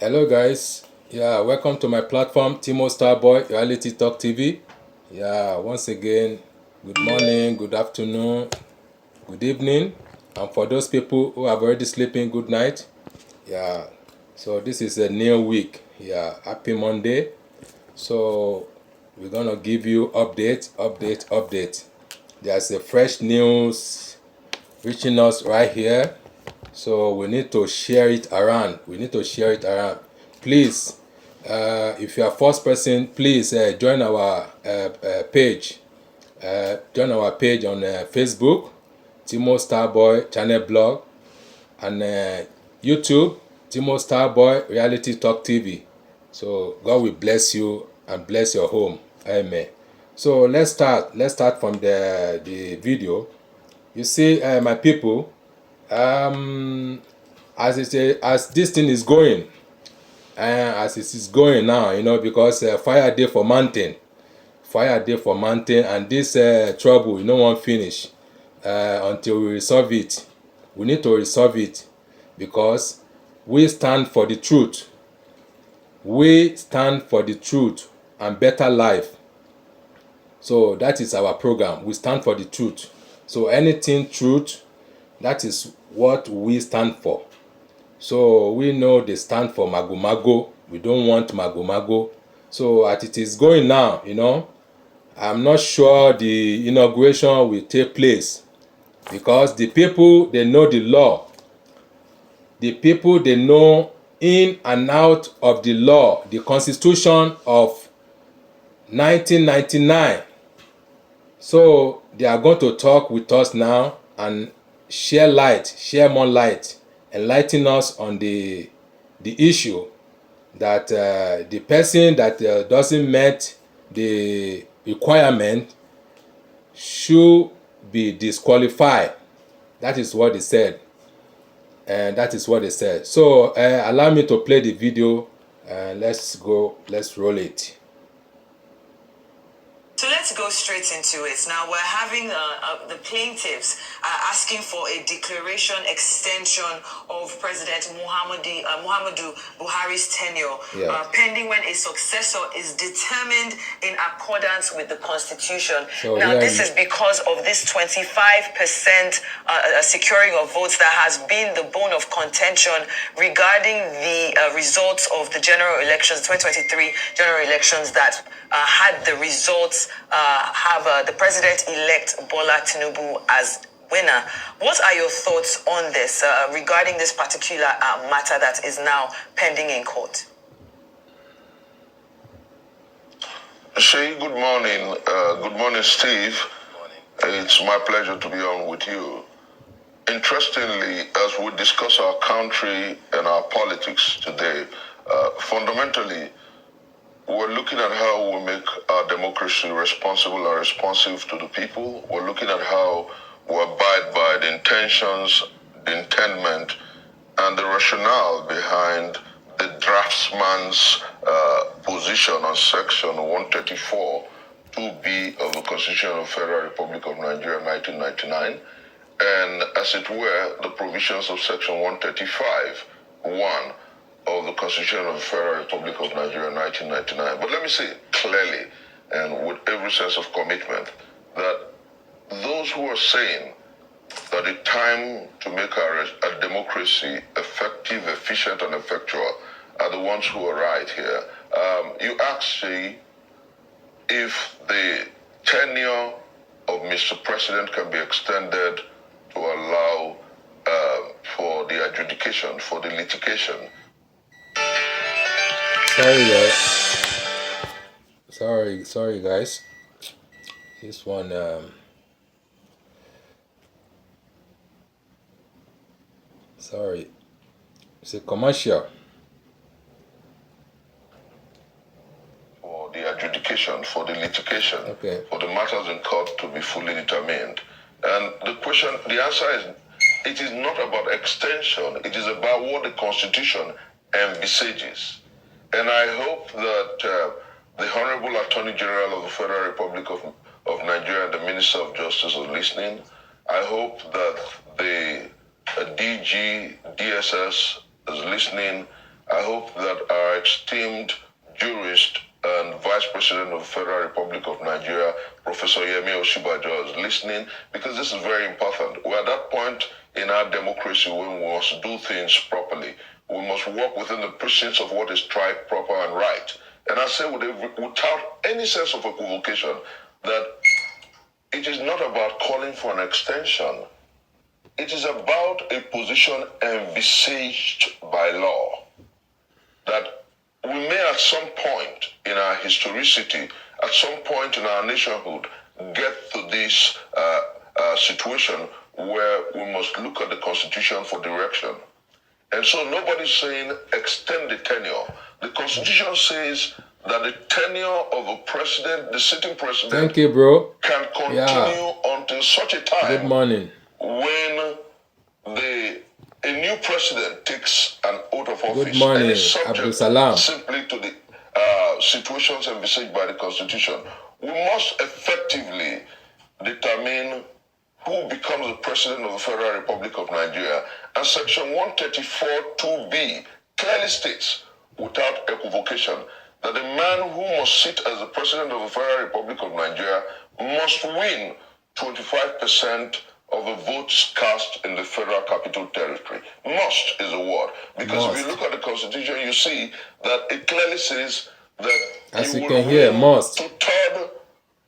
Hello guys, welcome to my platform, Timo Starboy Reality Talk TV. Once again, good morning, good afternoon, good evening, and for those people who have already sleeping, good night. So this is a new week. Happy Monday. So we're gonna give you update. There's a fresh news reaching us right here. So we need to share it around. Please, if you are first person, please join our page. Join our page on Facebook, Timo Starboy Channel Blog, and YouTube, Timo Starboy Reality Talk TV. So God will bless you and bless your home. Amen. So let's start. Let's start from the video. You see, my people, as this thing is going, as it is going now, because fire day for mountain, and this trouble, won't finish until we resolve it. We need to resolve it because we stand for the truth. We stand for the truth and better life. So that is our program. We stand for the truth. So anything truth, that is what we stand for. So we know they stand for mago. We don't want mago. So as it is going now, I'm not sure the inauguration will take place because the people, they know the law. The people, they know in and out of the law, the Constitution of 1999. So they are going to talk with us now and share more light, enlighten us on the issue that the person that doesn't meet the requirement should be disqualified. That is what they said. So allow me to play the video. Let's roll it. So let's go straight into it. Now we're having the plaintiffs asking for a declaration extension of President Muhammadu Buhari's tenure, pending when a successor is determined in accordance with the Constitution. So, now this is because of this 25% securing of votes that has been the bone of contention regarding the results of the general elections, 2023 general elections that had the results have the president-elect Bola Tinubu as winner. What are your thoughts on this regarding this particular matter that is now pending in court? Shay, good morning. Good morning, Steve. It's my pleasure to be on with you. Interestingly, as we discuss our country and our politics today, fundamentally, we're looking at how we make our democracy responsible and responsive to the people. We're looking at how we abide by the intentions, the intendment, and the rationale behind the draftsman's position on Section 134, 2B of the Constitution of the Federal Republic of Nigeria, 1999, and, as it were, the provisions of Section 135, 1 of the Constitution of the Federal Republic of Nigeria, 1999. But let me say clearly and with every sense of commitment that those who are saying that the time to make our democracy effective, efficient, and effectual are the ones who are right here. You asked if the tenure of Mr. President can be extended to allow for the adjudication, for the litigation. Sorry guys. This one sorry. It's a commercial. For the adjudication, for the litigation, for the matters in court to be fully determined. And the answer is, it is not about extension, it is about what the Constitution envisages. And I hope that the Honorable Attorney General of the Federal Republic of Nigeria and the Minister of Justice are listening. I hope that the DG, DSS is listening, I hope that our esteemed jurist and Vice President of the Federal Republic of Nigeria, Professor Yemi Oshibajo, is listening, because this is very important. We're at that point in our democracy when we must do things properly. We must work within the precincts of what is tried, proper, and right. And I say without any sense of equivocation that it is not about calling for an extension. It is about a position envisaged by law, that we may at some point in our historicity, at some point in our nationhood, get to this situation where we must look at the Constitution for direction. And so nobody's saying extend the tenure. The Constitution says that the tenure of a president, the sitting president, thank you, bro, can continue until such a time good morning, when a new president takes an oath of office. good morning, and is subject Abdul Salam. simply to the situations envisaged by the Constitution. We must effectively determine who becomes the President of the Federal Republic of Nigeria. And Section 134(2)(b) clearly states, without equivocation, that the man who must sit as the President of the Federal Republic of Nigeria must win 25% of the votes cast in the Federal Capital Territory. Must is a word. Because if you look at the Constitution, you see that it clearly says that as you will can hear, win must 2/3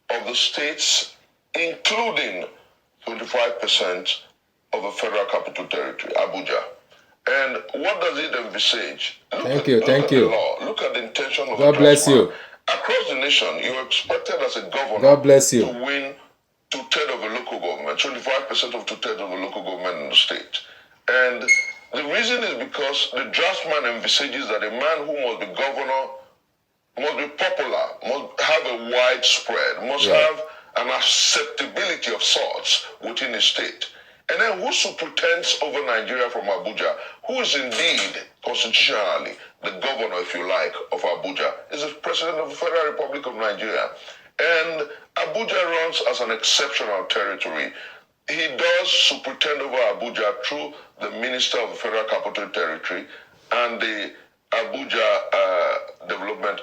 of the states, including 25% of the Federal Capital Territory, Abuja. And what does it envisage? Thank you, thank you. Law. Look at the intention of God the bless you. Across the nation, you're expected as a governor God bless you. to win 2/3 of a local government, 25% of 2/3 of a local government in the state. And the reason is because the draftsman envisages that a man who must be governor must be popular, must have a wide spread, must have an acceptability of sorts within the state. And then who superintends over Nigeria from Abuja, who is indeed constitutionally the governor, if you like, of Abuja, is the President of the Federal Republic of Nigeria. And Abuja runs as an exceptional territory. He does superintend over Abuja through the Minister of the Federal Capital Territory and the Abuja Development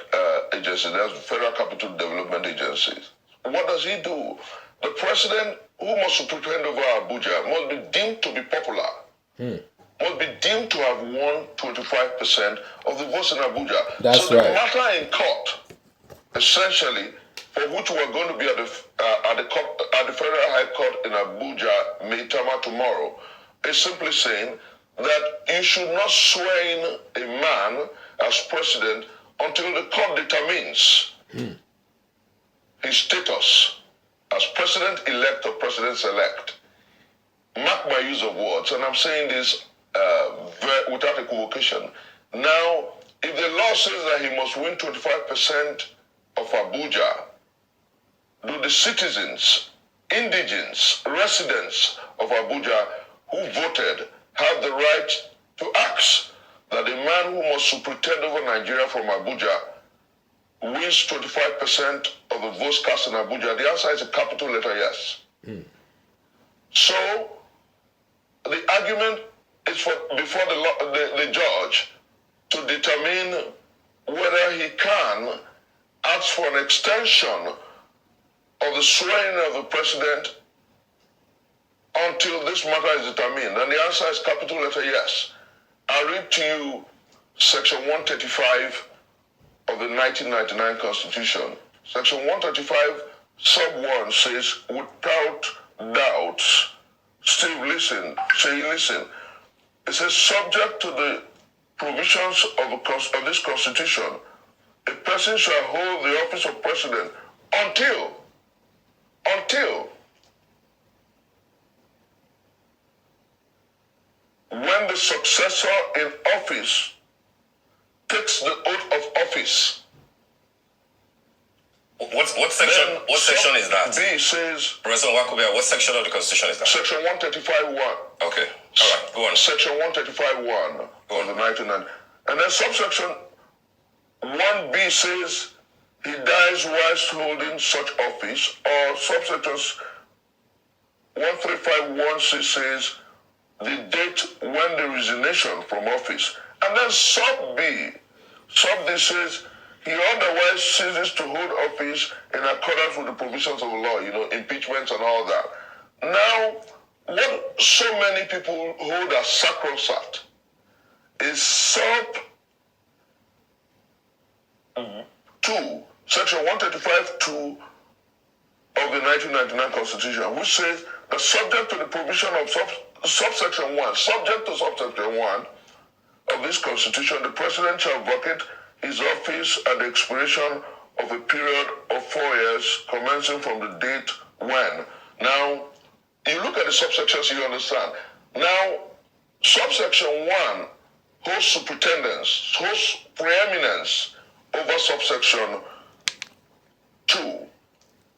Agency, that's the Federal Capital Development Agency. What does he do? The president who must superintend over Abuja must be deemed to be popular, must be deemed to have won 25% of the votes in Abuja. That's so right. the matter in court, essentially, for which we are going to be at the Federal High Court in Abuja, Maitama, tomorrow, is simply saying that you should not swear in a man as president until the court determines his status as president-elect or president-elect. Mark my use of words, and I'm saying this without equivocation. Now, if the law says that he must win 25% of Abuja, do the citizens, indigents, residents of Abuja who voted have the right to ask that the man who must superintend over Nigeria from Abuja wins 25% of the votes cast in Abuja? The answer is a capital letter yes. So the argument is for before the judge to determine whether he can ask for an extension of the swearing of the president until this matter is determined. And the answer is capital letter yes. I'll read to you Section 135 of the 1999 Constitution. Section 135, sub 1 says, without doubts, Steve, listen. It says, subject to the provisions of this Constitution, a person shall hold the office of president until when the successor in office takes the oath of office. What section? What section is that? B says. Professor Wakubia, what section of the Constitution is that? Section 135(1). Okay. All right. Go on. Section 135(1) of the 1999. And then subsection 1B says he dies whilst holding such office, or subsections 135(1) says the date when the resignation from office And then sub B says he otherwise ceases to hold office in accordance with the provisions of the law, impeachments and all that. Now, what so many people hold as sacrosanct is sub 2, section 135(2) of the 1999 Constitution, which says that subject to the provision of subsection 1 of this Constitution, the President shall vacate his office at the expiration of a period of 4 years, commencing from the date when. Now, you look at the subsections, you understand. Now, subsection 1 holds superintendence, holds preeminence over subsection 2.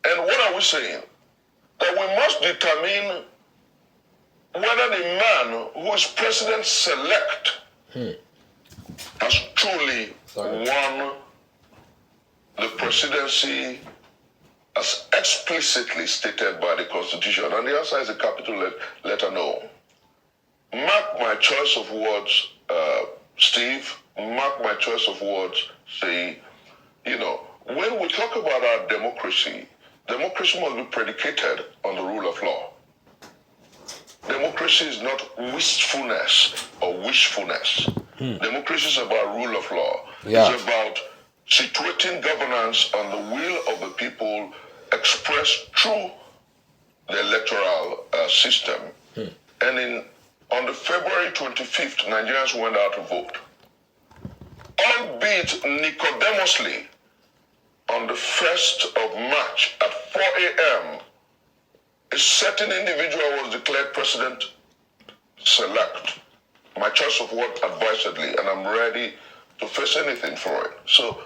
And what are we saying? That we must determine whether the man who is president-select has truly won the presidency as explicitly stated by the Constitution. And the answer is a capital letter no. Mark my choice of words, Steve, mark my choice of words, say, when we talk about our democracy must be predicated on the rule of law. Democracy is not wistfulness or wishfulness. Democracy is about rule of law. Yeah. It's about situating governance on the will of the people expressed through the electoral system. And on the February 25th, Nigerians went out to vote. Albeit Nicodemously, on the 1st of March at 4 a.m., a certain individual was declared president-select. My choice of word advisedly, and I'm ready to face anything for it. So,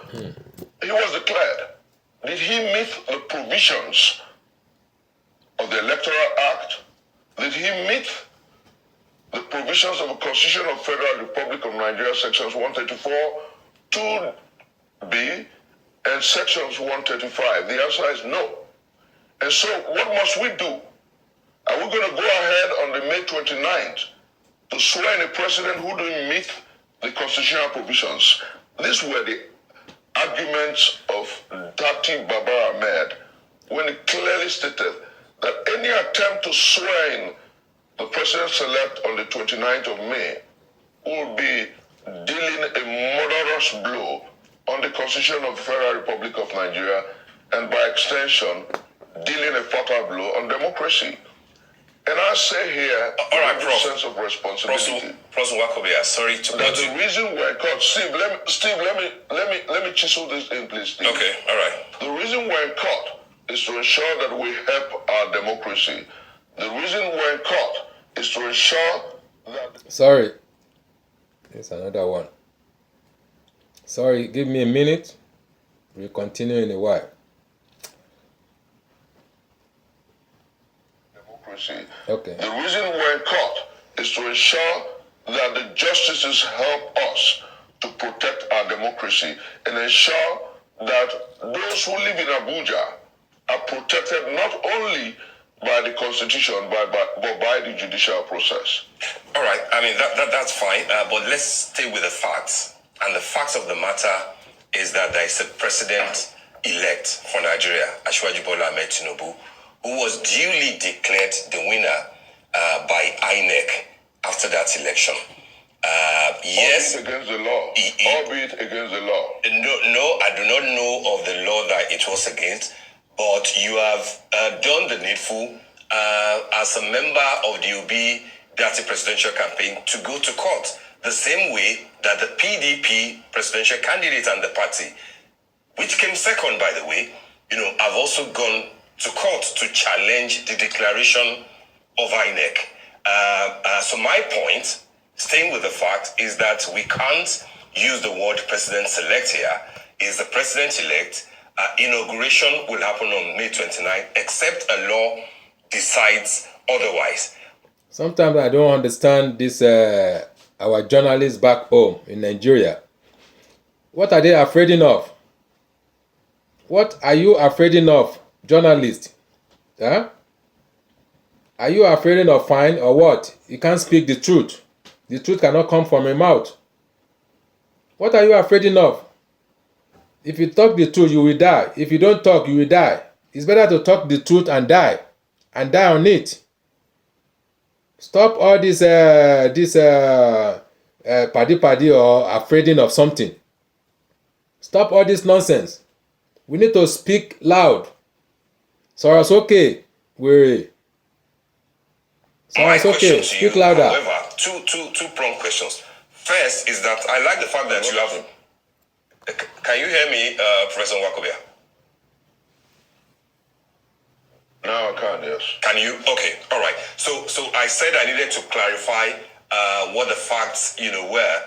he was declared. Did he meet the provisions of the Electoral Act? Did he meet the provisions of the Constitution of Federal Republic of Nigeria, sections 134, 2B, and sections 135? The answer is no. And so what must we do? Are we going to go ahead on the May 29th to swear in a president who didn't meet the constitutional provisions? These were the arguments of Dati Baba Ahmed when he clearly stated that any attempt to swear in the president-select on the 29th of May will be dealing a murderous blow on the Constitution of the Federal Republic of Nigeria, and by extension, dealing a fatal blow on democracy. And I say here, all right, with a sense of responsibility. Professor Wakobia, sorry to that the reason we're in court, Steve, let me chisel this in, please, Steve. Okay, all right. The reason we're in court is to ensure that we help our democracy. The reason we're in court is to ensure that... Sorry. There's another one. Sorry, give me a minute. We'll continue in a while. Democracy. Okay. The reason we're in court is to ensure that the justices help us to protect our democracy and ensure that those who live in Abuja are protected not only by the Constitution, but by the judicial process. All right, I mean, that's fine, but let's stay with the facts. And the facts of the matter is that there is a president-elect for Nigeria, Asiwaju Bola Ahmed Tinubu, who was duly declared the winner by INEC after that election. Yes. Albeit against the law. Albeit against the law. No, I do not know of the law that it was against, but you have done the needful as a member of the UB Dati presidential campaign to go to court, the same way that the PDP presidential candidate and the party, which came second, by the way, have also gone to court to challenge the declaration of INEC. So my point, staying with the fact, is that we can't use the word president-select here. Is the president-elect. Inauguration will happen on May 29th, except a law decides otherwise. Sometimes I don't understand this, our journalists back home in Nigeria. What are they afraid of? What are you afraid of, journalists? Huh? Are you afraid of fine or what? You can't speak the truth. The truth cannot come from your mouth. What are you afraid of? If you talk the truth, you will die. If you don't talk, you will die. It's better to talk the truth and die on it. Stop all this paddy or afraid of something. Stop all this nonsense. We need to speak loud. Sọ̀rọ̀ sókè, wèrè. My Sọ̀rọ̀ question sókè, to speak you, louder. however, two prompt questions. First is that I like the fact that you have. Can you hear me, Professor Wakobia? Now I can, yes. Can you? Okay, all right. So I said I needed to clarify what the facts, were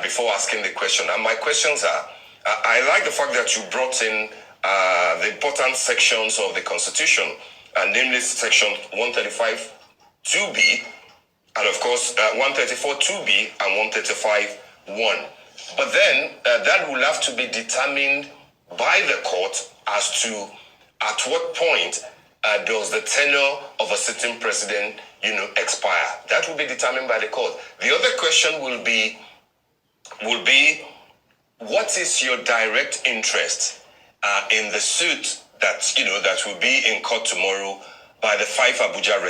before asking the question. And my questions are: I like the fact that you brought in the important sections of the Constitution, namely Section 135 2B, and of course 134 2B and 135 1. But then that will have to be determined by the court as to at what point does the tenure of a sitting president, expire. That will be determined by the court. The other question will be, what is your direct interest in the suit that that will be in court tomorrow by the 5 Abuja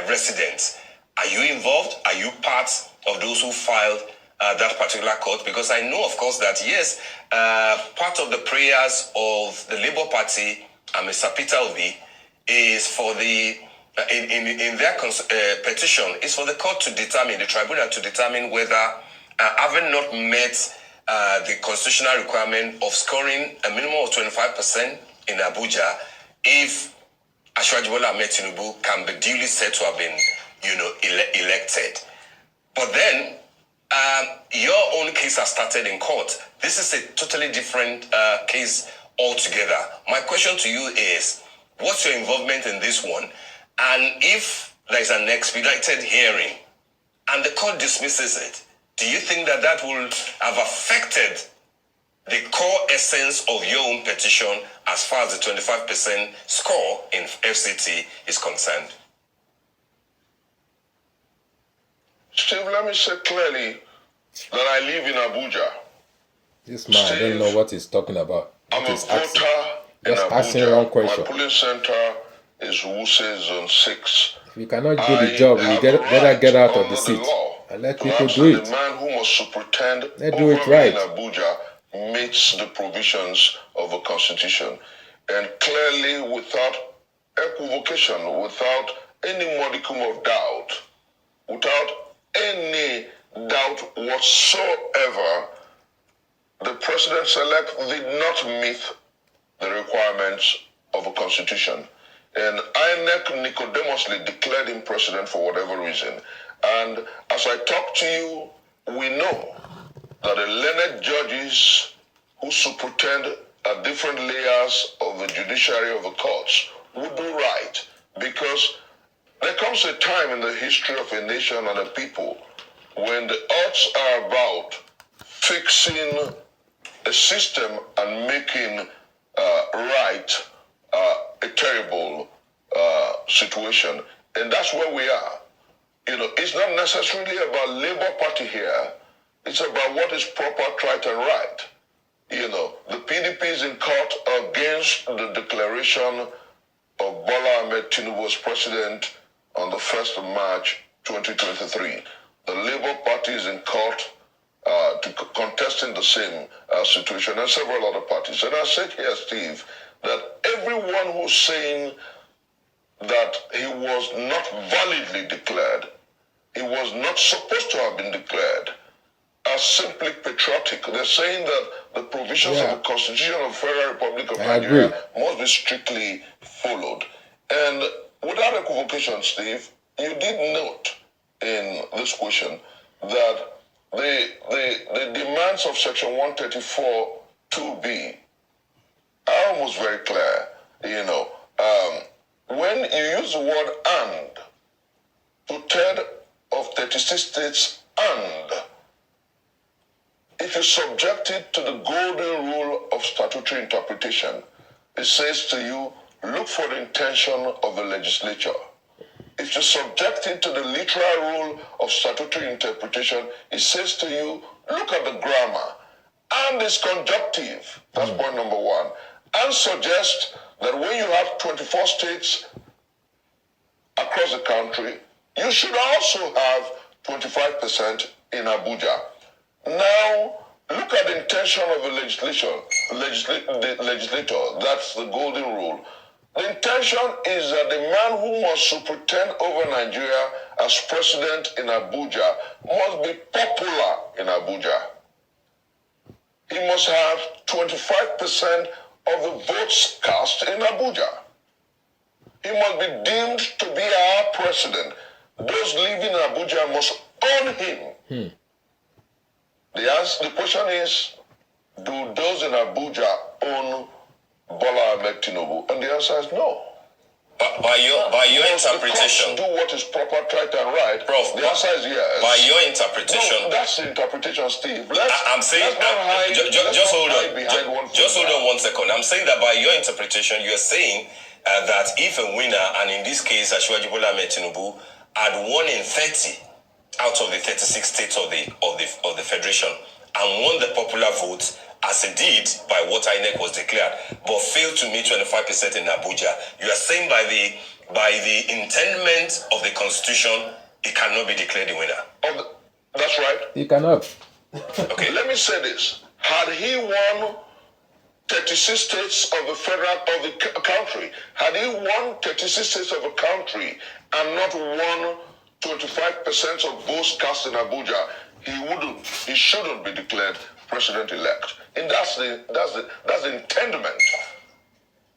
residents? Are you involved? Are you part of those who filed that particular court? Because I know, of course, that yes, part of the prayers of the Labour Party and Mr. Peter Obi is for the in their petition is for the court to determine, the tribunal to determine whether having not met the constitutional requirement of scoring a minimum of 25% in Abuja, if Asiwaju Bola Ahmed Tinubu can be duly said to have been, elected. But then your own case has started in court. This is a totally different case altogether. My question to you is, what's your involvement in this one? And if there is an expedited hearing and the court dismisses it, do you think that that will have affected the core essence of your own petition as far as the 25% score in FCT is concerned? Steve, let me say clearly that I live in Abuja. This man, I don't know what he's talking about. I'm a voter in Just asking wrong Abuja. question. My polling center is Wuse Zone 6. If you cannot do the job, you better get out of the seat and let people do it. The man who must superintend Let's do it right. in Abuja meets the provisions of the Constitution. And clearly, without equivocation, without any modicum of doubt, without any doubt whatsoever, the president-elect did not meet the requirements of the Constitution. And INEC Nicodemously declared him president for whatever reason. And as I talk to you, we know that the learned judges who superintend at different layers of the judiciary of the courts would do right, because there comes a time in the history of a nation and a people when the odds are about fixing a system and making right a terrible situation. And that's where we are. It's not necessarily about Labour Party here. It's about what is proper, right, and right. The PDP is in court against the declaration of Bola Ahmed Tinubu as president on the 1st of March 2023. The Labour Party is in court contesting the same situation, and several other parties. And I said here, Steve, that everyone who's saying that he was not validly declared, he was not supposed to have been declared, are simply patriotic. They're saying that the provisions of the Constitution of the Federal Republic of Nigeria must be strictly followed. And without equivocation, Steve, you did note in this question that the demands of Section 134 2B are almost very clear. When you use the word "and," two-thirds of 36 states "and," it is subjected to the golden rule of statutory interpretation. It says to you, look for the intention of the legislature. If you're subjected to the literal rule of statutory interpretation, it says to you, look at the grammar, and it's conjunctive. That's point number one. And suggest that when you have 24 states across the country, you should also have 25% in Abuja. Now, look at the intention of the legislator. That's the golden rule. The intention is that the man who must superintend over Nigeria as president in Abuja must be popular in Abuja. He must have 25% of the votes cast in Abuja. He must be deemed to be our president. Those living in Abuja must own him. The question is, do those in Abuja own Bola Ahmed Tinubu? And the answer is no. By your interpretation, do what is proper, right and right. Prof, the answer is yes. By your interpretation, no, that's the interpretation, Steve. I'm saying, just hold on. Just hold on 1 second. I'm saying that by your interpretation, you're saying that if a winner, and in this case, Asiwaju Bola Ahmed Tinubu, had won in 30 out of the 36 states of the federation and won the popular vote, as it did by what INEC was declared, but failed to meet 25% in Abuja, you are saying by the intendment of the Constitution, it cannot be declared the winner. That's right. He cannot. Okay, let me say this. Had he won 36 states of the country, had he won 36 states of the country and not won 25% of votes cast in Abuja, he shouldn't be declared president-elect. And that's the intendment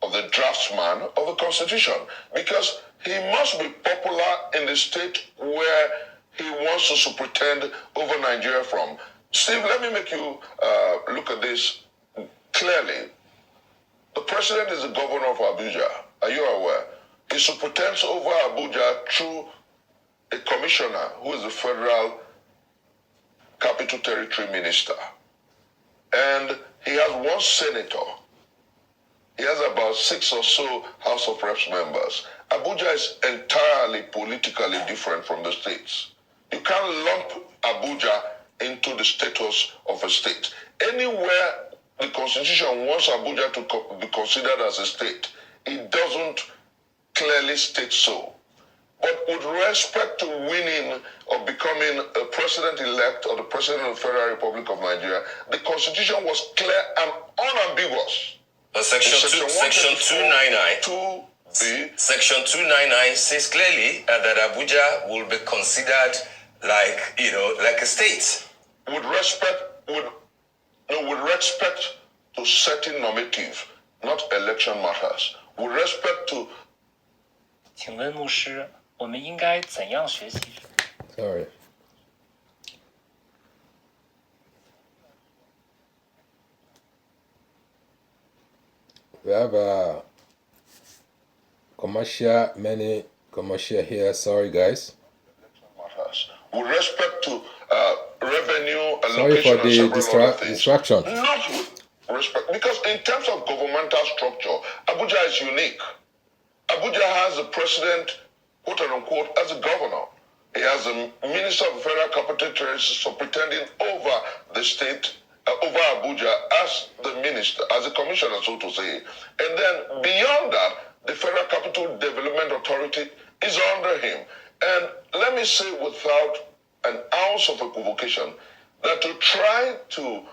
of the draftsman of the Constitution, because he must be popular in the state where he wants to superintend over Nigeria from. Steve, let me make you look at this clearly. The president is the governor of Abuja. Are you aware? He superintends over Abuja through a commissioner who is the federal capital territory minister. And he has one senator. He has about 6 or so House of Reps members. Abuja is entirely politically different from the states. You can't lump Abuja into the status of a state. Anywhere the Constitution wants Abuja to be considered as a state, it doesn't clearly state so. But with respect to winning or becoming a president-elect or the president of the Federal Republic of Nigeria, the Constitution was clear and unambiguous. But Section 299. Section 299 says clearly that Abuja will be considered like a state. With respect to certain normative, not election matters. With respect to 请问牧师，我们应该怎样学习？ Sorry. We have many commercial here. Sorry, guys. With respect to revenue Sorry for allocation the distraction. Not with respect, because in terms of governmental structure, Abuja is unique. Abuja has a president, quote unquote, as a governor. He has a minister of the federal capital territory superintending over the state, over Abuja as the minister, as a commissioner, so to say. And then beyond that, the Federal Capital Development Authority is under him. And let me say without an ounce of equivocation that to try to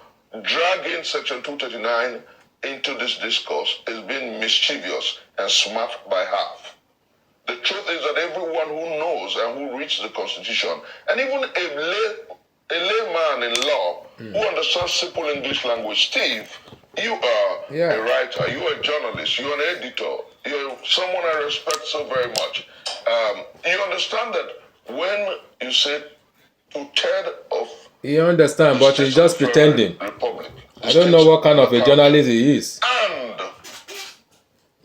drag in Section 239 into this discourse is being mischievous and smart by half. The truth is that everyone who knows and who reads the Constitution, and even a layman in law who understands simple English language, Steve, you are a writer, you are a journalist, you are an editor, you're someone I respect so very much. You understand that when you say 2/3 of... He understands, but he's just pretending. Republic, I don't know what kind of a journalist he is. And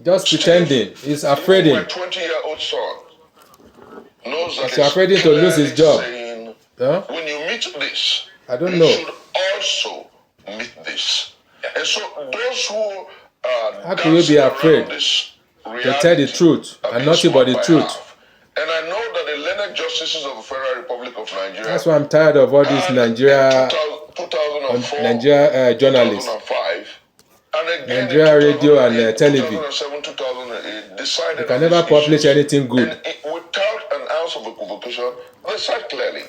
just pretending. He's afraid. My 20-year-old son knows that he's afraid to lose his job. Saying, huh? When you meet this, I don't know. You should also meet this. And so those who how can you be afraid to tell the truth and nothing but the truth? And I know that the learned justices of the Federal Republic of Nigeria. That's why I'm tired of all this Nigeria 2004, Nigeria journalists, 2005, and again Nigeria in radio and television. 2007, 2008, decided You can on never these publish issues. anything good. And without an ounce of equivocation, they said clearly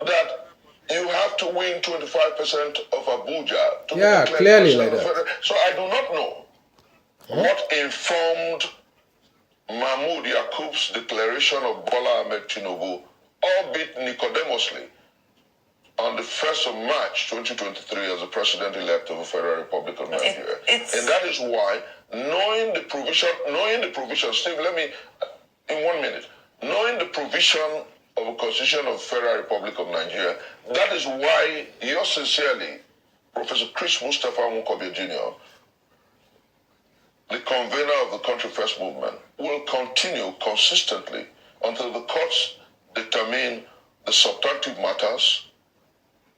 that you have to win 25% of Abuja to be declared clearly like president of that. federal. So I do not know what informed Mahmoud Yakub's declaration of Bola Ahmed Tinubu, albeit Nicodemously, on the 1st of March 2023 as the president-elect of the Federal Republic of Nigeria. And that is why, knowing the provision, Steve, let me, in 1 minute, knowing the provision of a Constitution of the Federal Republic of Nigeria, that is why yours sincerely, Professor Chris Mustafa Mukobe Jr., the convener of the Country First Movement, will continue consistently until the courts determine the substantive matters,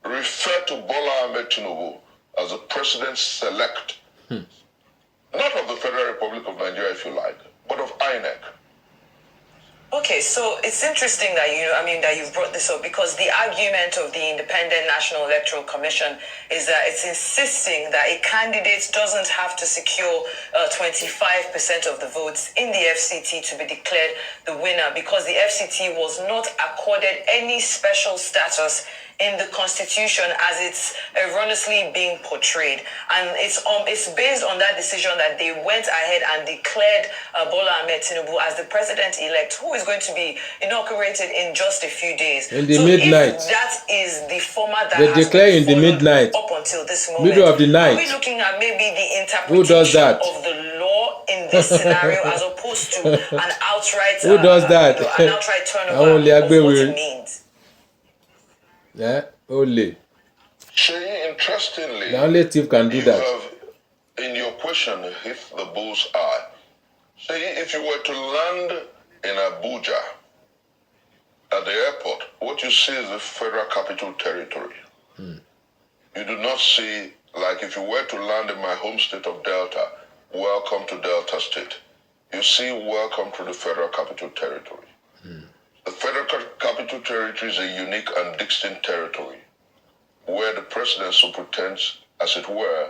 refer to Bola Ahmed Tinubu as the president-select, not of the Federal Republic of Nigeria, if you like, but of INEC. Okay, so it's interesting that you've brought this up, because the argument of the Independent National Electoral Commission is that it's insisting that a candidate doesn't have to secure 25% of the votes in the FCT to be declared the winner, because the FCT was not accorded any special status in the Constitution as it's erroneously being portrayed. And it's based on that decision that they went ahead and declared Bola Ahmed Tinubu as the president-elect, who is going to be inaugurated in just a few days. In the midnight. If that is the format that They has declare been in the followed midnight. up until this moment, Middle of the night. are we looking at maybe the Who does interpretation that? of the law in this scenario as opposed to an outright Who does that? an outright turnover Only of Agbe what will. it means? Yeah, only. Shay, interestingly, The only thief can do you that. have, in your question, hit the bull's eye. Say, if you were to land in Abuja at the airport, what you see is the Federal Capital Territory. You do not see, like if you were to land in my home state of Delta, welcome to Delta State. You see, welcome to the Federal Capital Territory. The Federal Capital Territory is a unique and distinct territory where the president superintends, as it were,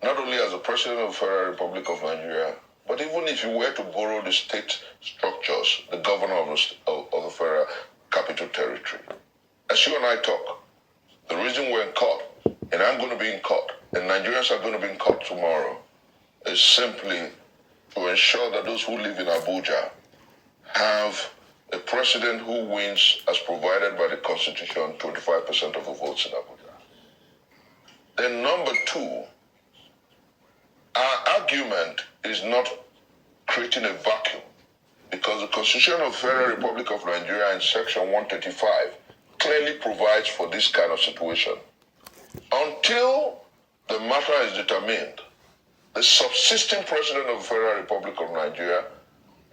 not only as the president of the Federal Republic of Nigeria, but even if you were to borrow the state structures, the governor of the Federal Capital Territory. As you and I talk, the reason we're in court, and I'm going to be in court, and Nigerians are going to be in court tomorrow, is simply to ensure that those who live in Abuja have a president who wins, as provided by the Constitution, 25% of the votes in Abuja. Then number two, our argument is not creating a vacuum, because the Constitution of the Federal Republic of Nigeria in Section 135 clearly provides for this kind of situation. Until the matter is determined, the subsisting president of the Federal Republic of Nigeria,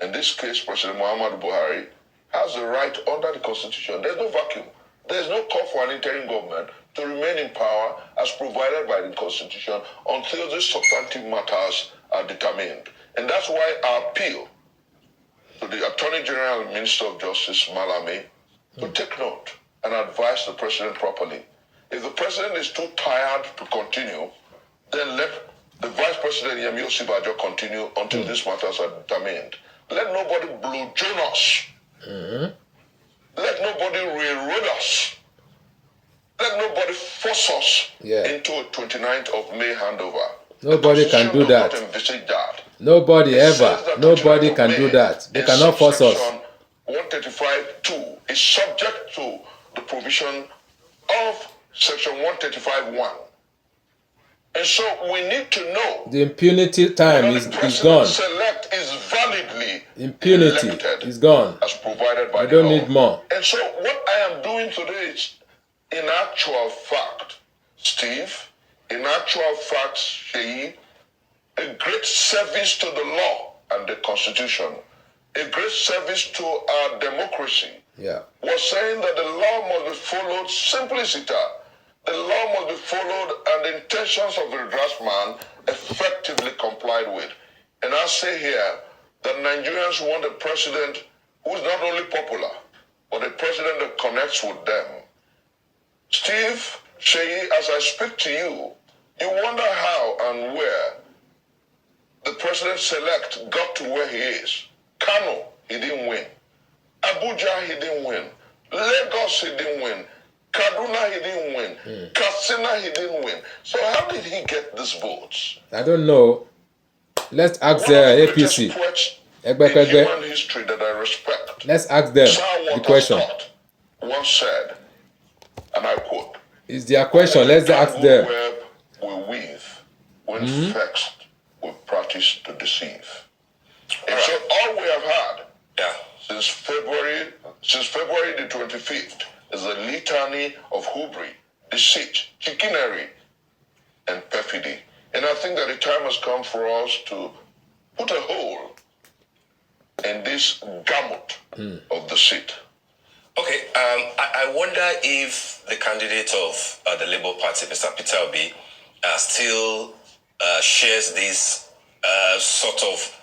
in this case President Muhammadu Buhari, has the right under the Constitution. There's no vacuum. There's no call for an interim government to remain in power as provided by the Constitution until these substantive matters are determined. And that's why our appeal to the Attorney General and Minister of Justice, Malami, to take note and advise the President properly. If the President is too tired to continue, then let the Vice President Yemi Osibajo continue until these matters are determined. Let nobody blue join us. Let nobody railroad us. Let nobody force us into a 29th of May handover. Nobody can do that. Nobody ever. Nobody can do that. They cannot force us. 135.2 is subject to the provision of Section 135.1. And so we need to know the impunity time is gone. Select is validly impunity is gone. As provided by I don't need more. And so what I am doing today is, in actual fact, Steve, in actual fact, Sheyi, a great service to the law and the Constitution, a great service to our democracy, was saying that the law must be followed simpliciter. The law must be followed and the intentions of the draftsman effectively complied with. And I say here that Nigerians want a president who is not only popular, but a president that connects with them. Steve, Sheyi, as I speak to you, you wonder how and where the president-select got to where he is. Kano, he didn't win. Abuja, he didn't win. Lagos, he didn't win. Kaduna, he didn't win. Katsina, he didn't win. So how did he get these votes? I don't know. Let's ask One of the APC. greatest poets in human history that I respect, Let's ask them Sir the Walter question. Scott, once said, and I quote, It's their question. Let's ask them. web we weave when vexed we practice to deceive. And so all we have had since February the 25th is a litany of hubris, deceit, chicanery, and perfidy. And I think that the time has come for us to put a hole in this gamut of the seat. Okay, I wonder if the candidate of the Labour Party, Mr. Peter Obi, still shares this sort of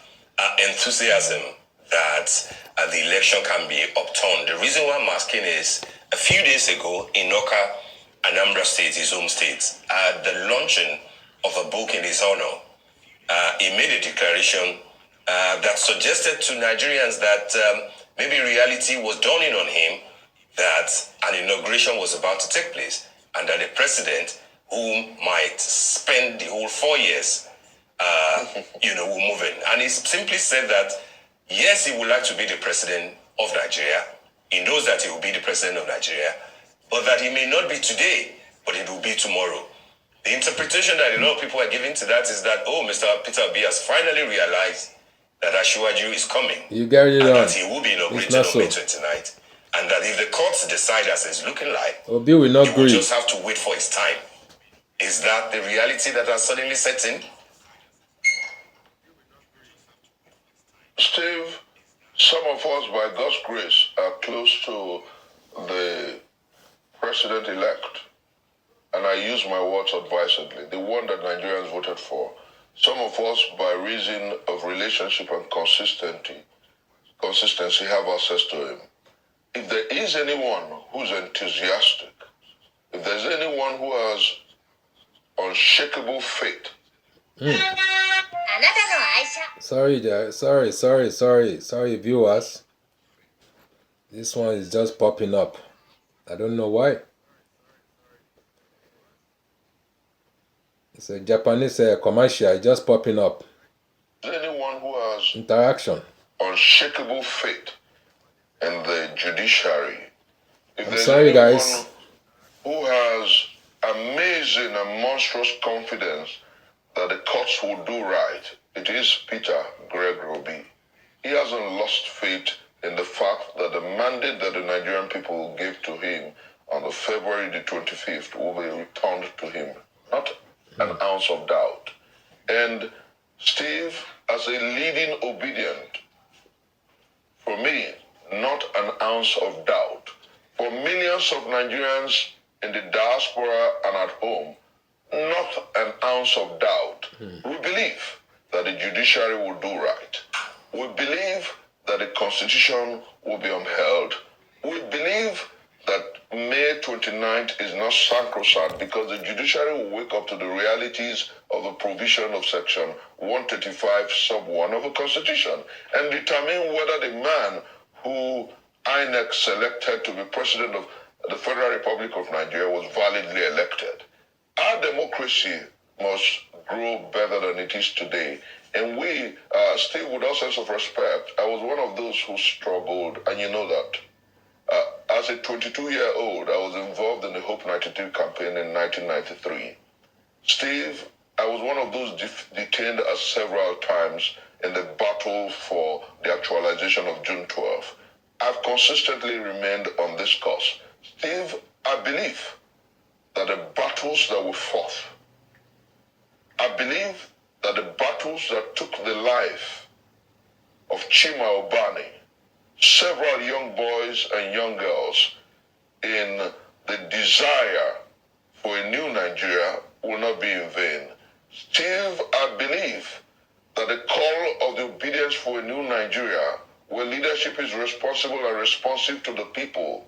enthusiasm that the election can be upturned. The reason why I'm asking is, a few days ago in Noka, Anambra State, his home state, at the launching of a book in his honor, he made a declaration that suggested to Nigerians that maybe reality was dawning on him that an inauguration was about to take place and that the president, who might spend the whole 4 years, will move in. And he simply said that, yes, he would like to be the president of Nigeria. He knows that he will be the president of Nigeria, but that he may not be today, but it will be tomorrow. The interpretation that a lot of people are giving to that is that, Mr. Peter Obi has finally realized that Asiwaju is coming. You get it and on. that he will be inaugurated on May 29th. And that if the courts decide as it's looking like, Obi will not he will agree. just have to wait for his time. Is that the reality that has suddenly set in? Steve, some of us, by God's grace, are close to the president-elect. And I use my words advisedly, the one that Nigerians voted for. Some of us, by reason of relationship and consistency, have access to him. If there is anyone who's enthusiastic, if there's anyone who has unshakable faith. Sorry, viewers. This one is just popping up. I don't know why. It's a Japanese commercial just popping up. Anyone who has interaction, unshakable faith in the judiciary. If I'm sorry, guys. Who has amazing and monstrous confidence that the courts will do right, it is Peter Greg Obi. He hasn't lost faith in the fact that the mandate that the Nigerian people gave to him on the February the 25th will be returned to him. Not an ounce of doubt. And Steve, as a leading obedient, for me, not an ounce of doubt. For millions of Nigerians in the diaspora and at home, not an ounce of doubt. We believe that the judiciary will do right. We believe that the Constitution will be upheld. We believe that May 29th is not sacrosanct because the judiciary will wake up to the realities of the provision of Section 135, sub 1 of the Constitution and determine whether the man who INEC selected to be president of the Federal Republic of Nigeria was validly elected. Our democracy must grow better than it is today. And we, still with all sense of respect, I was one of those who struggled, and you know that. As a 22-year-old, I was involved in the Hope 92 campaign in 1993. Steve, I was one of those detained several times in the battle for the actualization of June 12th. I've consistently remained on this course. Steve, I believe that the battles that we fought, I believe that the battles that took the life of Chima Obani, several young boys and young girls in the desire for a new Nigeria will not be in vain. Steve, I believe that the call of the obedience for a new Nigeria, where leadership is responsible and responsive to the people,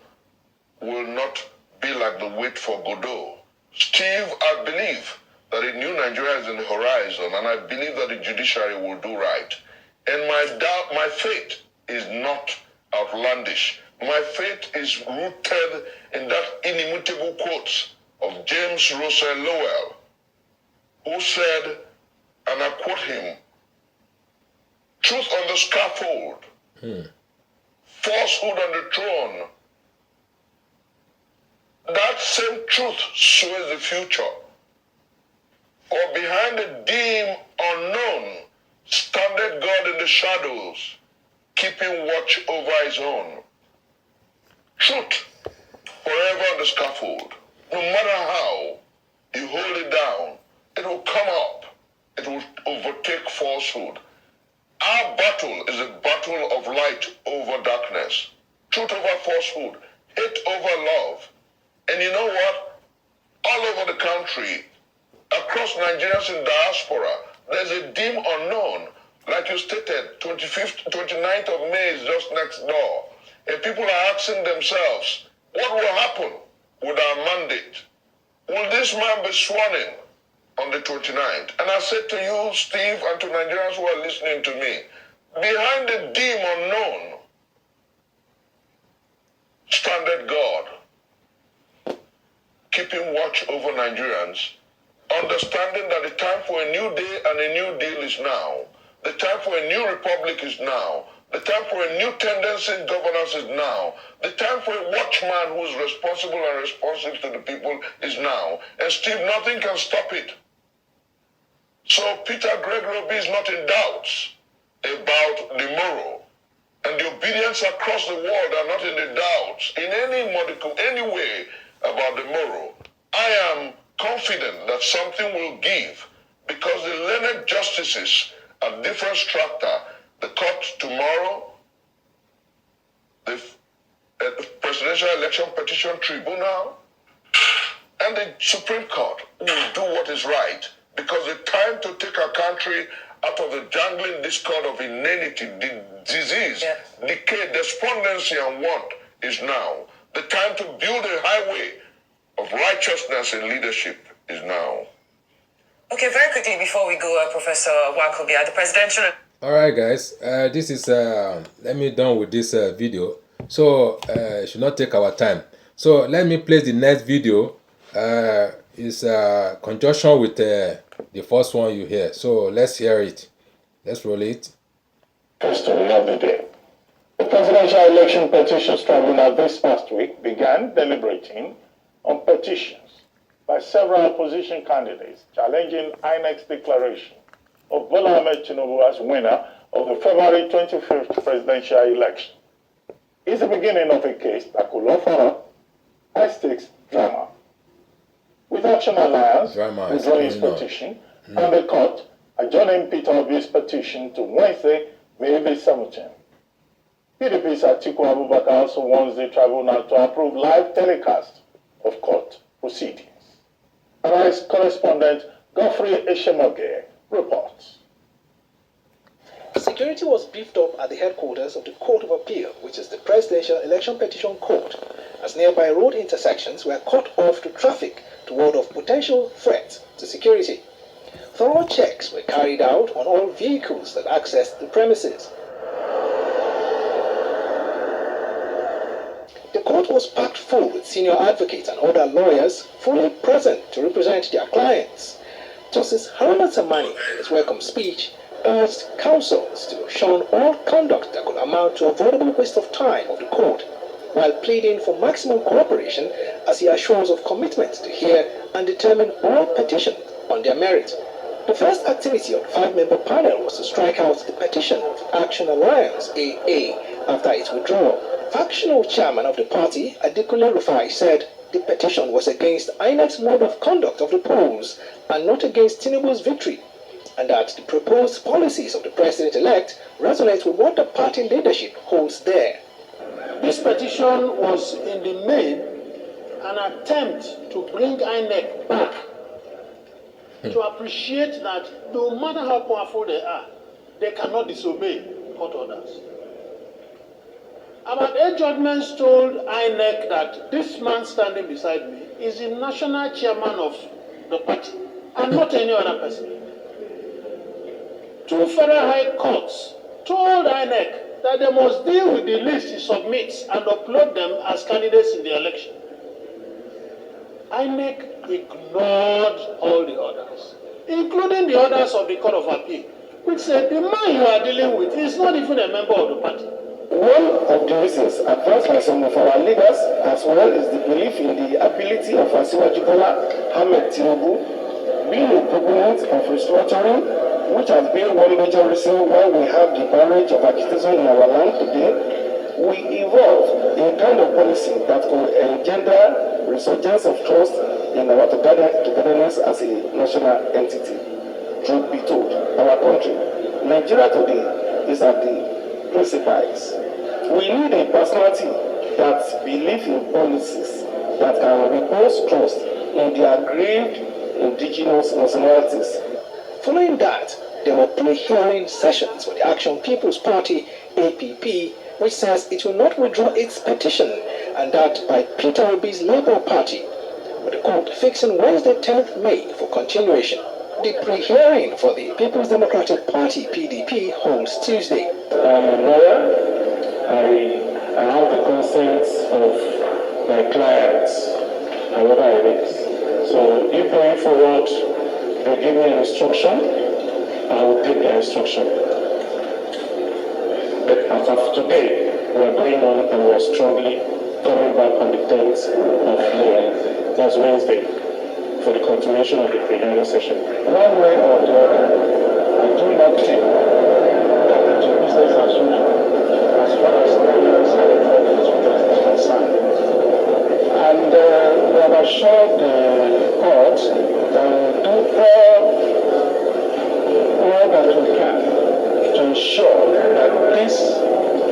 will not be like the wait for Godot. Steve, I believe that a new Nigeria is in the horizon, and I believe that the judiciary will do right. And my faith is not outlandish. My faith is rooted in that inimitable quote of James Russell Lowell, who said, and I quote him, "Truth on the scaffold, falsehood on the throne. That same truth sways the future. For behind the dim unknown standeth God in the shadows, keeping watch over his own." Truth forever on the scaffold. No matter how you hold it down, it will come up. It will overtake falsehood. Our battle is a battle of light over darkness. Truth over falsehood. Hate over love. And you know what? All over the country, across Nigerians in diaspora, there's a dim unknown. Like you stated, 29th of May is just next door. And people are asking themselves, what will happen with our mandate? Will this man be sworn in on the 29th? And I said to you, Steve, and to Nigerians who are listening to me, behind the dim unknown standeth God, keeping watch over Nigerians, understanding that the time for a new day and a new deal is now. The time for a new republic is now. The time for a new tendency in governance is now. The time for a watchman who is responsible and responsive to the people is now. And Steve, nothing can stop it. So Peter Gregory is not in doubts about the moral. And the obedience across the world are not in the doubts in any modicum, any way about the moral. I am confident that something will give because the learned justices at different strata, the court tomorrow, the Presidential Election Petition Tribunal, and the Supreme Court will do what is right because the time to take our country out of the jangling discord of inanity, disease, decay, despondency, and want is now. The time to build a highway of righteousness and leadership is now. Okay, very quickly before we go, Professor Wakobia, the presidential... All right, guys, this is let me done with this video, so it should not take our time. So let me play the next video. Is conjunction with the first one you hear, so let's hear it. Let's roll it. History of the day. The Presidential Election Petitions Tribunal this past week began deliberating on petitions by several opposition candidates challenging INEC's declaration of Bola Ahmed Tinubu as winner of the February 25th presidential election. It's the beginning of a case that could offer up high-stakes drama. With Action Alliance withdrawing its petition and the court adjourning Peter Obi's petition to Wednesday, May the 17th. PDP's Atiku Abubakar also wants the tribunal to approve live telecast of court proceedings. Arise correspondent Godfrey Eshemoge reports. Security was beefed up at the headquarters of the Court of Appeal, which is the Presidential Election Petition Court, as nearby road intersections were cut off to traffic to ward off potential threats to security. Thorough checks were carried out on all vehicles that accessed the premises. The court was packed full with senior advocates and other lawyers fully present to represent their clients. Justice Haruna Samani, in his welcome speech, urged counsels to shun all conduct that could amount to a avoidable waste of time of the court, while pleading for maximum cooperation as he assures of commitment to hear and determine all petitions on their merit. The first activity of the 5-member panel was to strike out the petition of Action Alliance, AA, after its withdrawal. Factional chairman of the party, Adekunle Rufai, said the petition was against INEC's mode of conduct of the polls and not against Tinubu's victory, and that the proposed policies of the president-elect resonate with what the party leadership holds dear. This petition was in the main an attempt to bring INEC back to appreciate that no matter how powerful they are, they cannot disobey court orders. About 8 judgments told INEC that this man standing beside me is the national chairman of the party and not any other person. 2 federal high courts told INEC that they must deal with the list he submits and upload them as candidates in the election. INEC ignored all the orders, including the orders of the Court of Appeal, which said the man you are dealing with is not even a member of the party. One of the reasons advanced by some of our leaders as well is the belief in the ability of Asiwaju Bola Ahmed Tinubu, being a proponent of restructuring, which has been one major reason why we have the barrage of agitation in our land today. We evolved a kind of policy that could engender resurgence of trust in our togetherness as a national entity. Truth be told, our country, Nigeria today, is at the precipice. We need a personality that believes in policies that can repose trust in the aggrieved indigenous nationalities. Following that, there were pre-hearing sessions with the Action People's Party, APP, which says it will not withdraw its petition, and that by Peter Obi's Labour Party, with the court fixing Wednesday 10th May for continuation. The pre-hearing for the People's Democratic Party, PDP, holds Tuesday. I'm a lawyer. I have the consent of my clients, however it is. So if going forward they give me an instruction, I will take the instruction. But as of today, we are going on and we are strongly coming back on the 10th of May. That's Wednesday, for the continuation of the pre-hearing session. One way or the other, I do not think that it's business as usual as far as Nigerians are concerned. And we have assured the court that we will do all that we can to ensure that these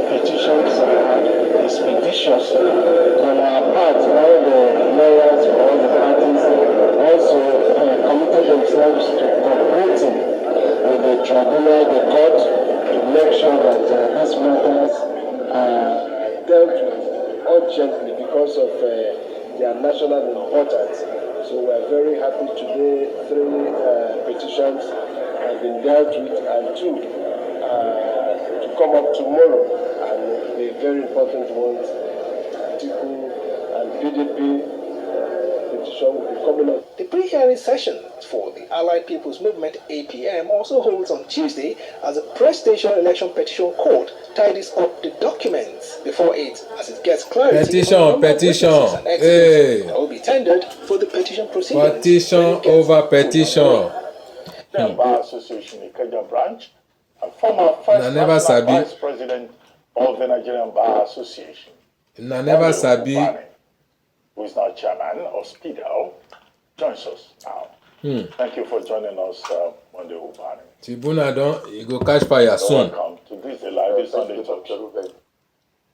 petitions are expeditious on our part. All the lawyers for all the parties also committed themselves to cooperating with the tribunal, the court, to make sure that these matters are dealt with urgently because of their national importance. So we are very happy today 3 petitions have been dealt with and 2 to come up tomorrow, and the very important ones, Atiku and PDP petition will be coming up. The pre-hearing session for the Allied People's Movement, APM, also holds on Tuesday as the Presidential Election Petition Court tidies up the documents before it as it gets clarity on the Petition. Hey. That will be tendered for the petition proceedings. Petition over petition. The Bar Association Ikeja branch and former first national vice president of the Nigerian Bar Association. Never sabi. Who is now chairman of SPIDEL, joins us now. Thank you for joining us, Monday Ubani. Tribunal you go catch fire soon. Welcome to this live Sunday talk show.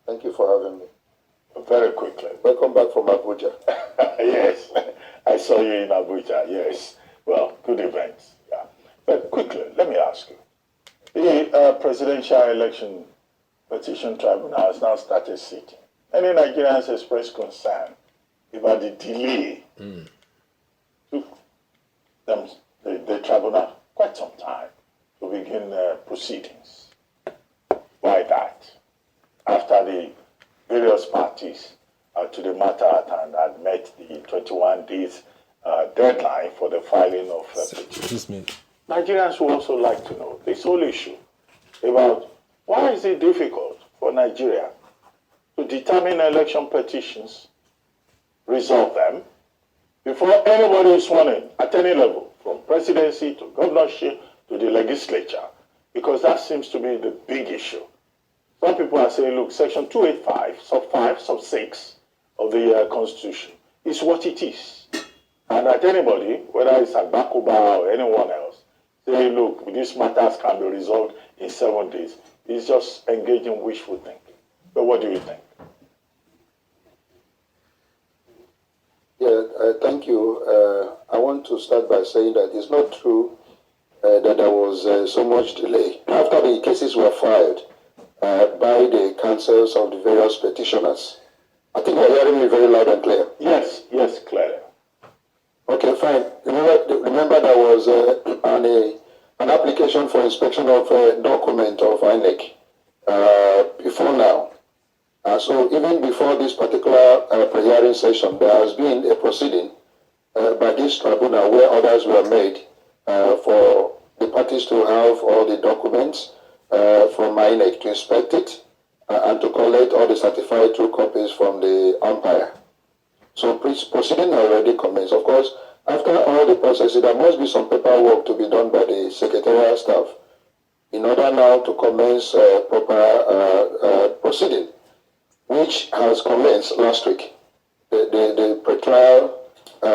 Thank you for having me. Very quickly. Welcome back from Abuja. Yes, I saw you in Abuja. Yes, well, good events. Yeah, but quickly, let me ask you: the presidential election petition tribunal has now started sitting. Many Nigerians expressed concern about the delay. Took them, the tribunal quite some time to begin proceedings. Why that? After the various parties to the matter at hand had met the 21 days deadline for the filing of petitions. Nigerians would also like to know this whole issue about why is it difficult for Nigeria to determine election petitions, resolve them, before anybody is sworn in at any level, from presidency to governorship to the legislature, because that seems to be the big issue. Some people are saying, look, section 285, sub 5, sub 6 of the Constitution is what it is. And that anybody, whether it's Agbakoba or anyone else, say, look, these matters can be resolved in 7 days. It's just engaging wishful thinking. But what do you think? Yeah, thank you. I want to start by saying that it's not true that there was so much delay. After the cases were filed, by by the counsels of the various petitioners. I think you're hearing me very loud and clear. Yes, clearly. Okay, fine. Remember there was an application for inspection of a document of INEC before now. So even before this particular pre-hearing session, there has been a proceeding by this tribunal where orders were made for the parties to have all the documents from INEC to inspect it and to collect all the certified true copies from the umpire. So proceeding already commenced. Of course, after all the processes, there must be some paperwork to be done by the secretarial staff in order now to commence proper proceeding, which has commenced last week. The pre-trial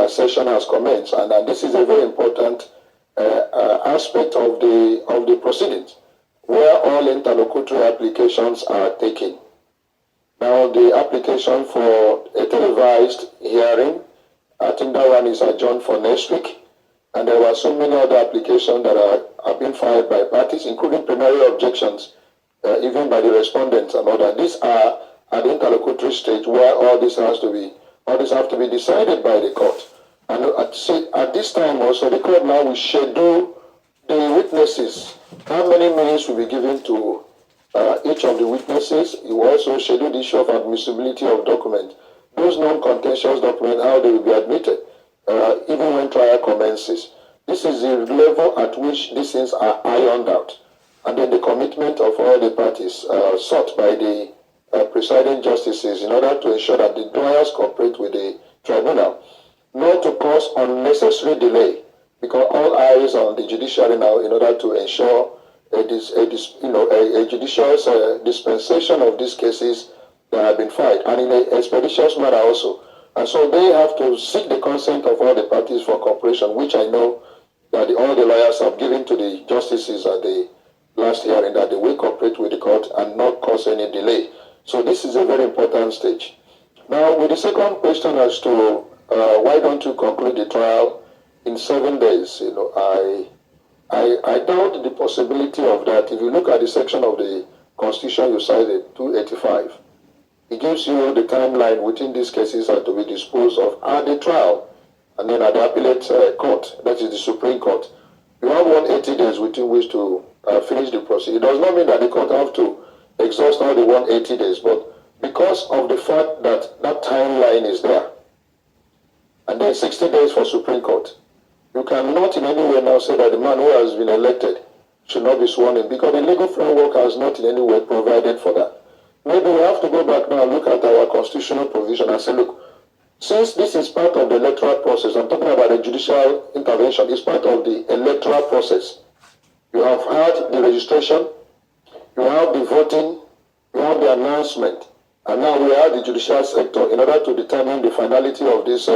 session has commenced, and this is a very important aspect of the proceedings, where all interlocutory applications are taken. Now, the application for a televised hearing, I think that one is adjourned for next week. And there were so many other applications that have been filed by parties, including plenary objections, even by the respondents and all that. These are at the interlocutory stage where all this have to be decided by the court. And at this time also, the court now will schedule the witnesses. How many minutes will be given to each of the witnesses? You will also schedule the issue of admissibility of documents. Those non-contentious documents, how they will be admitted, even when trial commences. This is the level at which these things are ironed out. And then the commitment of all the parties sought by the presiding justices in order to ensure that the lawyers cooperate with the tribunal, not to cause unnecessary delay, because all eyes on the judiciary now in order to ensure a judicious dispensation of these cases that have been filed, and in an expeditious manner also. And so they have to seek the consent of all the parties for cooperation, which I know that all the lawyers have given to the justices at the last hearing, that they will cooperate with the court and not cause any delay. So this is a very important stage. Now, with the second question as to why don't you conclude the trial in 7 days, I doubt the possibility of that. If you look at the section of the Constitution you cited, 285, it gives you the timeline within these cases are to be disposed of at the trial, and then at the appellate court, that is the Supreme Court. You have 180 days within which to finish the process. It does not mean that the court have to exhaust all the 180 days, but because of the fact that that timeline is there, and then 60 days for Supreme Court, you cannot in any way now say that the man who has been elected should not be sworn in, because the legal framework has not in any way provided for that. Maybe we have to go back now and look at our constitutional provision and say, look, since this is part of the electoral process, I'm talking about the judicial intervention, it's part of the electoral process. You have had the registration, you have the voting, you have the announcement, and now we have the judicial sector in order to determine the finality of this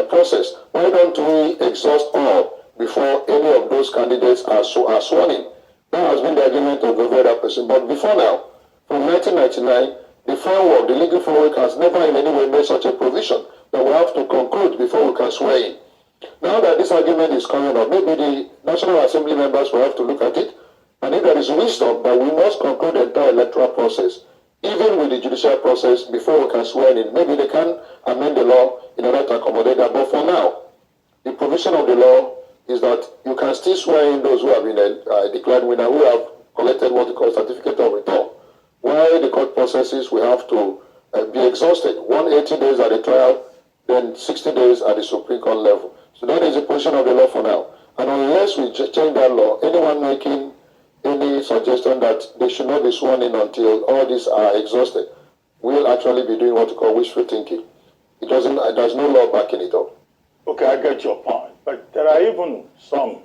process. Why don't we exhaust all before any of those candidates are sworn in? That has been the argument of every other person. But before now, from 1999, the framework, the legal framework has never in any way made such a provision that we have to conclude before we can swear in. Now that this argument is coming up, maybe the National Assembly members will have to look at it, and if there is wisdom that we must conclude the entire electoral process, even with the judicial process, before we can swear in, maybe they can amend the law in order to accommodate that. But for now, the provision of the law is that you can still swear in those who have been declared winner, who have collected what we call certificate of return. While the court processes will have to be exhausted, 180 days at the trial, then 60 days at the Supreme Court level. So that is the position of the law for now. And unless we change that law, anyone making any suggestion that they should not be sworn in until all these are exhausted will actually be doing what we call wishful thinking. There's no law backing it up. Okay, I get your point. But there are even some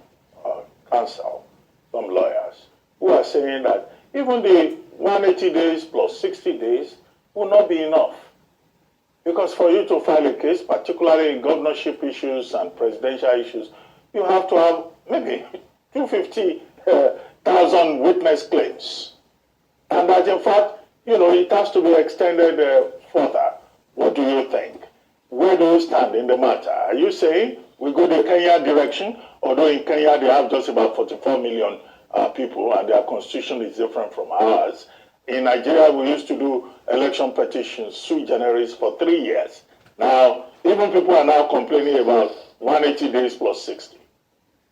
counsel, some lawyers, who are saying that even the 180 days plus 60 days will not be enough. Because for you to file a case, particularly in governorship issues and presidential issues, you have to have maybe 250,000 witness claims. And that in fact, it has to be extended further. What do you think? Where do you stand in the matter? Are you saying we go the Kenya direction, although in Kenya they have just about 44 million people and their constitution is different from ours? In Nigeria, we used to do election petitions sui generis for 3 years. Now, even people are now complaining about 180 days plus 60.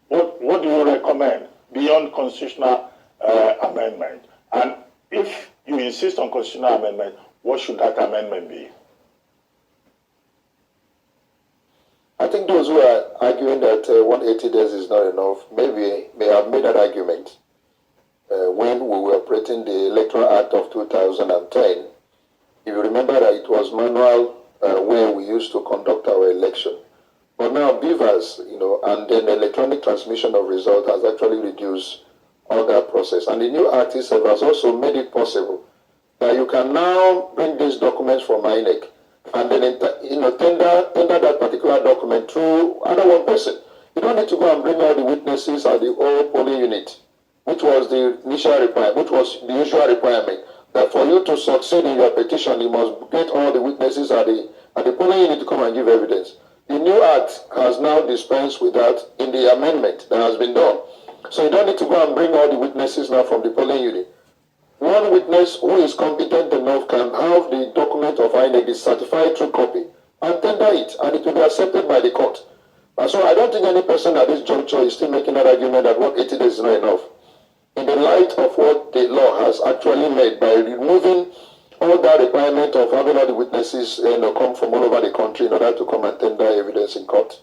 What do you recommend beyond constitutional amendment? And if you insist on constitutional amendment, what should that amendment be? I think those who are arguing that 180 days is not enough may have made that argument when we were operating the Electoral Act of 2010. If you remember that it was manual where we used to conduct our election. But now BVAS, and then electronic transmission of results has actually reduced all that process. And the new act itself has also made it possible that you can now bring these documents from INEC and then tender that particular document through another one person. You don't need to go and bring all the witnesses at the whole polling unit, which was the initial requirement, which was the usual requirement, that for you to succeed in your petition, you must get all the witnesses at the polling unit to come and give evidence. The new act has now dispensed with that in the amendment that has been done. So you don't need to go and bring all the witnesses now from the polling unit. One witness who is competent enough can have the document of INEC, the certified true copy, and tender it, and it will be accepted by the court. And so I don't think any person at this juncture is still making that argument that 180 days is not enough. In the light of what the law has actually made by removing all that requirement of having all the witnesses come from all over the country in order to come and tender evidence in court.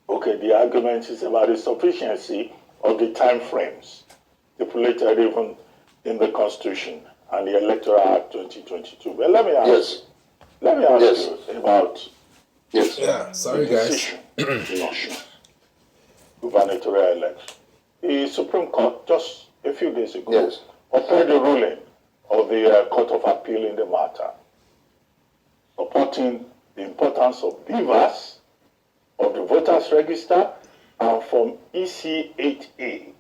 Okay, the argument is about the sufficiency of the time frames stipulated even in the Constitution and the Electoral Act 2022. But let me ask you about sorry the guys. decision in Osun, gubernatorial election. The Supreme Court just a few days ago upheld the ruling of the Court of Appeal in the matter, supporting the importance of BVAS, of the voters register, and from EC 8A.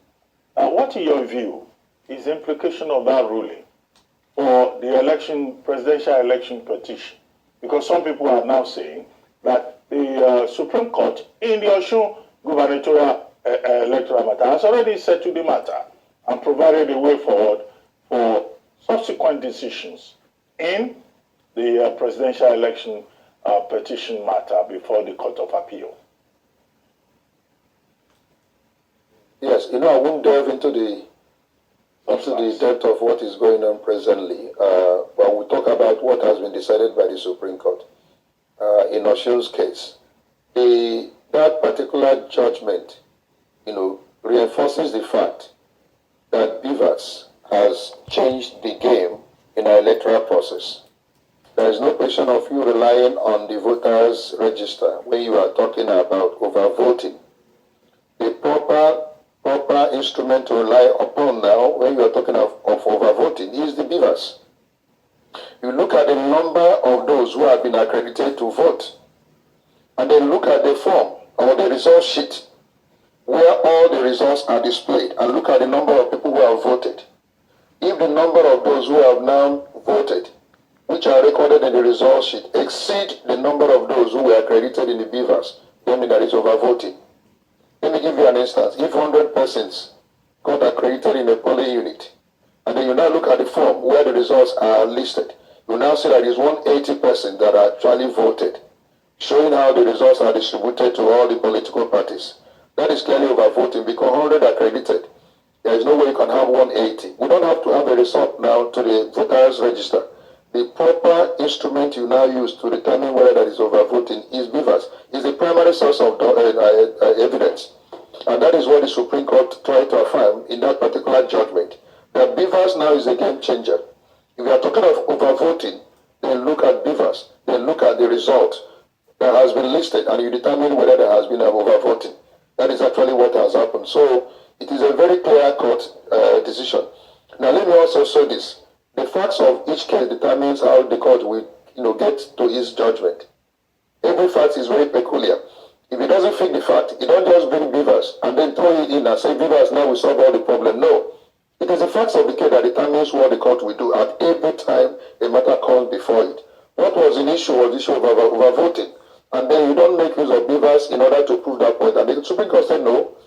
What, in your view, is the implication of that ruling for the presidential election petition? Because some people are now saying that the Supreme Court in the Osun gubernatorial electoral matter has already settled the matter and provided a way forward for subsequent decisions in the presidential election petition matter before the Court of Appeal. Yes, I won't delve into the depth of what is going on presently, but we'll talk about what has been decided by the Supreme Court. In Osun's case, that particular judgment, reinforces the fact that BVAS has changed the game in our electoral process. There is no question of you relying on the voters' register when you are talking about overvoting. The proper instrument to rely upon now when you are talking of overvoting is the BVAS. You look at the number of those who have been accredited to vote, and then look at the form or the result sheet where all the results are displayed, and look at the number of people who have voted. If the number of those who have now voted, which are recorded in the result sheet, exceed the number of those who were accredited in the BVAS, then that is overvoting. Let me give you an instance. If 100 persons got accredited in a polling unit, and then you now look at the form where the results are listed, you now see that there is 180 persons that are actually voted, showing how the results are distributed to all the political parties. That is clearly overvoting because 100 accredited. There is no way you can have 180. We don't have to have a result now to the voters register. The proper instrument you now use to determine whether that is overvoting is BVAS. Is the primary source of evidence. And that is what the Supreme Court tried to affirm in that particular judgment. That BVAS now is a game changer. If you are talking of overvoting, then look at BVAS. Then look at the result that has been listed and you determine whether there has been an overvoting. That is actually what has happened. So it is a very clear-cut decision. Now let me also say this. The facts of each case determines how the court will get to its judgment. Every fact is very peculiar. If it doesn't fit the fact, you don't just bring BVAS and then throw it in and say BVAS now will solve all the problem. No. It is the facts of the case that determines what the court will do at every time a matter comes before it. What was an issue was the issue of overvoting. And then you don't make use of BVAS in order to prove that point. And the Supreme Court said no.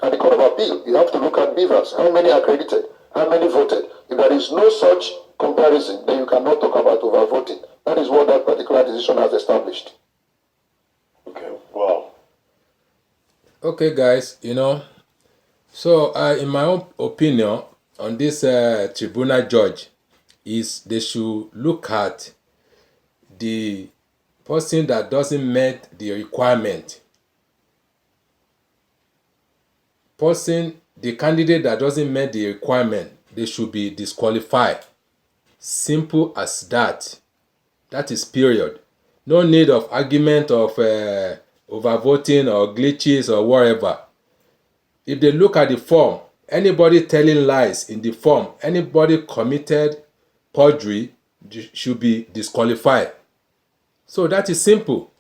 And the Court of Appeal, you have to look at BVAS. How many are accredited? how many voted. If there is no such comparison, then you cannot talk about overvoting. That is what that particular decision has established. Okay, wow. Okay, guys, so in my own opinion on this tribunal judge is they should look at the person that doesn't meet the requirement. The candidate that doesn't meet the requirement, they should be disqualified. Simple as that. That is period. No need of argument of overvoting or glitches or whatever. If they look at the form, anybody telling lies in the form, anybody committed perjury should be disqualified. So that is simple.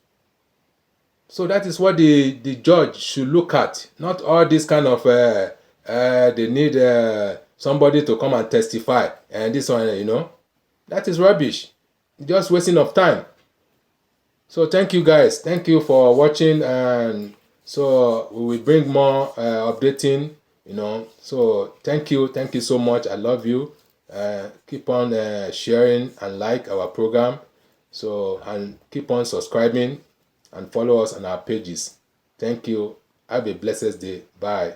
So that is what the judge should look at. Not all this kind of they need somebody to come and testify and this one, that is rubbish. Just wasting of time. So thank you guys. Thank you for watching, and so we will bring more updating. So thank you so much. I love you. Keep on sharing and like our program. So, and keep on subscribing and follow us on our pages. Thank you. Have a blessed day. Bye.